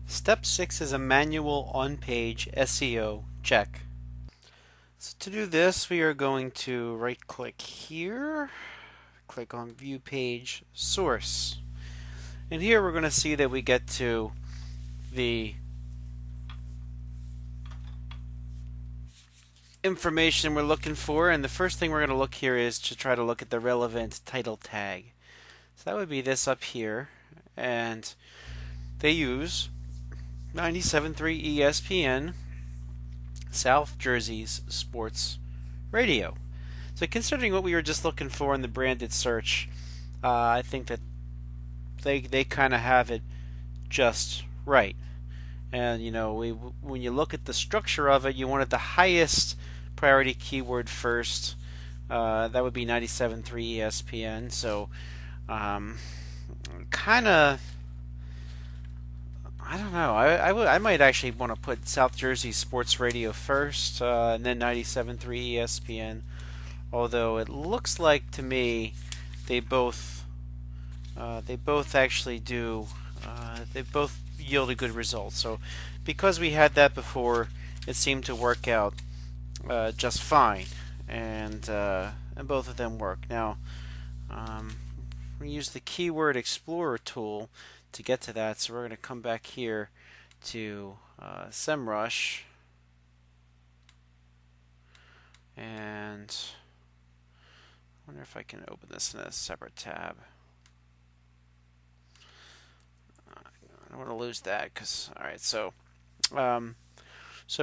Step 6 is a manual on-page SEO check. So to do this, we are going to right-click here, click on View Page Source. And here we're going to see that we get to the information we're looking for, and the first thing we're going to look here is to try to look at the relevant title tag. So that would be this up here, and they use 97.3 ESPN, South Jersey's sports radio. So considering what we were just looking for in the branded search, I think that they kind of have it just right. And when you look at the structure of it, you wanted the highest priority keyword first. That would be 97.3 ESPN. So kind of, I don't know. I might actually want to put South Jersey Sports Radio first, and then 97.3 ESPN. Although it looks like to me they both actually do they both yield a good result. So because we had that before, it seemed to work out just fine, and both of them work. Now we use the Keyword Explorer tool to get to that. So we're going to come back here to SEMrush, and I wonder if I can open this in a separate tab. I don't want to lose that because, all right, so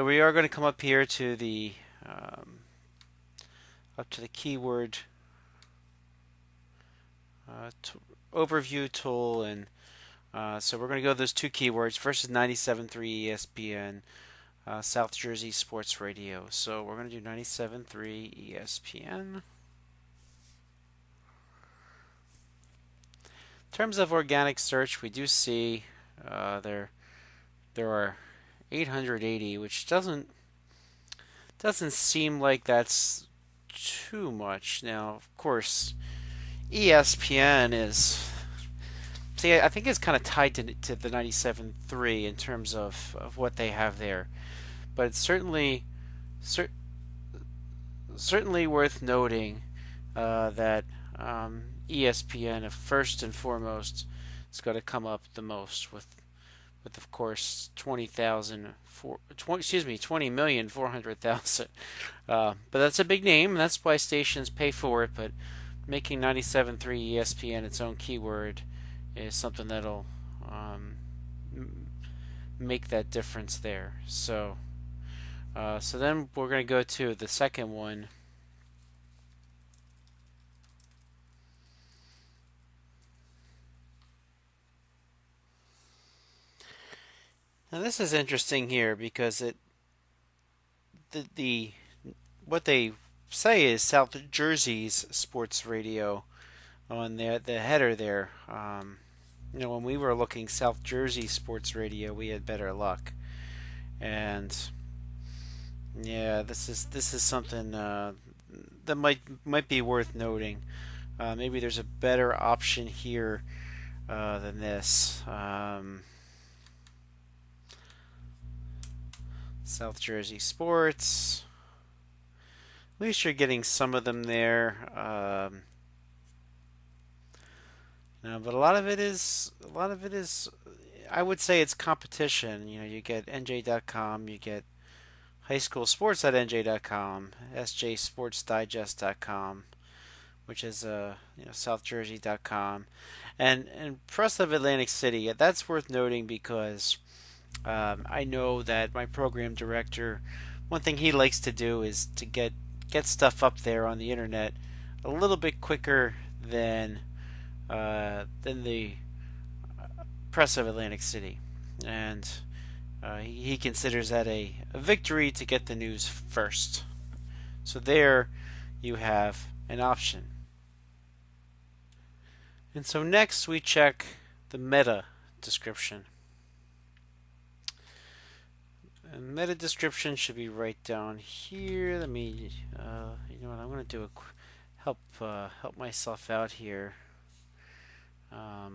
we are going to come up here to the keyword overview tool, and so we're going to go to those two keywords. First is 97.3 ESPN, South Jersey Sports Radio. So we're going to do 97.3 ESPN. In terms of organic search, we do see there are 880, which doesn't seem like that's too much. Now, of course, ESPN is, see, I think it's kind of tied to the 97.3 in terms of what they have there, but it's certainly worth noting that ESPN, first and foremost, is going to come up the most with of course 20,400,000. But that's a big name, and that's why stations pay for it. But making 97.3 ESPN its own keyword is something that'll make that difference there. So then we're going to go to the second one. Now this is interesting here because the what they say is South Jersey's sports radio on the header there. When we were looking South Jersey sports radio, we had better luck, and yeah, this is something that might be worth noting. Maybe there's a better option here than this. South Jersey Sports. At least you're getting some of them there. But a lot of it is, I would say it's competition. You get NJ.com, you get high school sports at NJ.com, SJSportsDigest.com, which is SouthJersey.com, and Press of Atlantic City. That's worth noting because I know that my program director, one thing he likes to do is to get stuff up there on the internet a little bit quicker than the Press of Atlantic City, and he considers that a victory to get the news first. So there you have an option. And so next we check the meta description. And meta description should be right down here. Let me, you know what? I'm going to do help myself out here. Let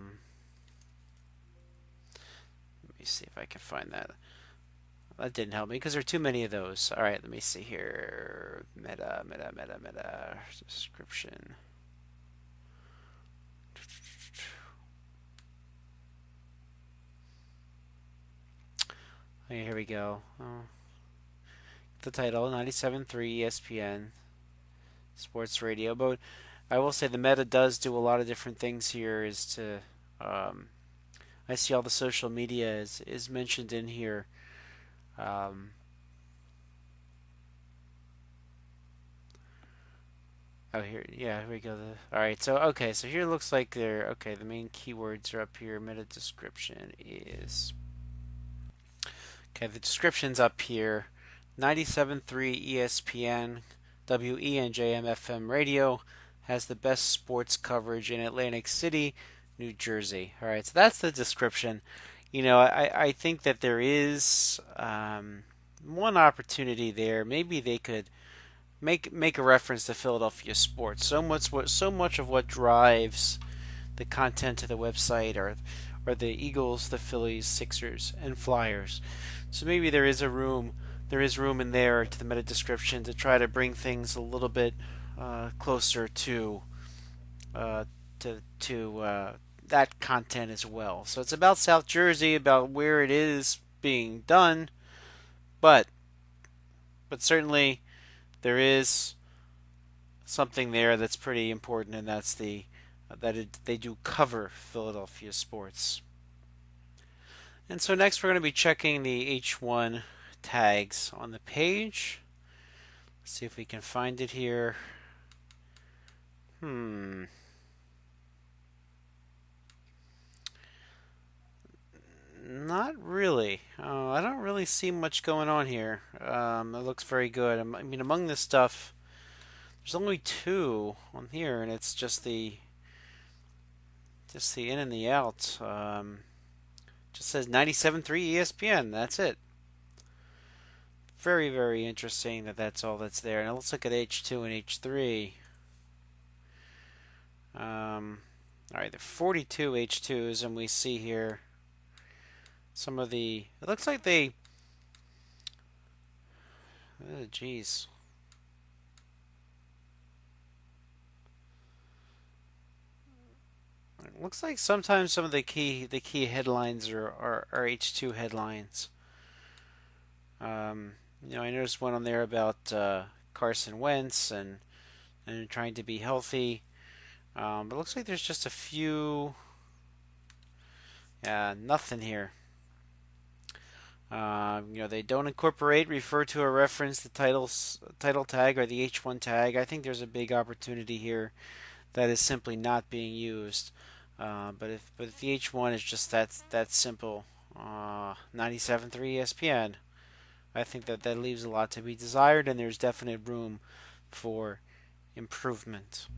me Let me see if I can find that. That didn't help me because there are too many of those. All right, let me see here. Meta description. Okay, here we go. The title 97.3 ESPN Sports Radio. But I will say the meta does do a lot of different things here. I see all the social media is mentioned in here. Um, oh, here we go. All right, so okay, so here it looks like the main keywords are up here. Meta description is okay. The description's up here. 97.3 ESPN WENJM FM radio has the best sports coverage in Atlantic City, New Jersey. All right, so that's the description. I think that there is one opportunity there. Maybe they could make a reference to Philadelphia sports. So much of what drives the content of the website are the Eagles, the Phillies, Sixers, and Flyers. So maybe there is room in there to the meta description to try to bring things a little bit closer to that content as well. So it's about South Jersey, about where it is being done, but certainly there is something there that's pretty important, and that's they do cover Philadelphia sports. And so next we're going to be checking the H1 tags on the page. Let's see if we can find it here. Not really. I don't really see much going on here. It looks very good. I mean, among this stuff, there's only two on here, and it's just the in and the out. Just says 97.3 ESPN. That's it. Very, very interesting that's all that's there. Now let's look at H2 and H3. All right, there are 42 H2s, and we see here some of the. It looks like they. Oh, geez. It looks like sometimes some of the key headlines are H2 headlines. I noticed one on there about Carson Wentz and trying to be healthy. But it looks like there's just a few. Nothing here. They don't refer to or reference the title tag or the H1 tag. I think there's a big opportunity here that is simply not being used. But if the H1 is just that simple, 97.3 ESPN, I think that leaves a lot to be desired, and there's definite room for improvement.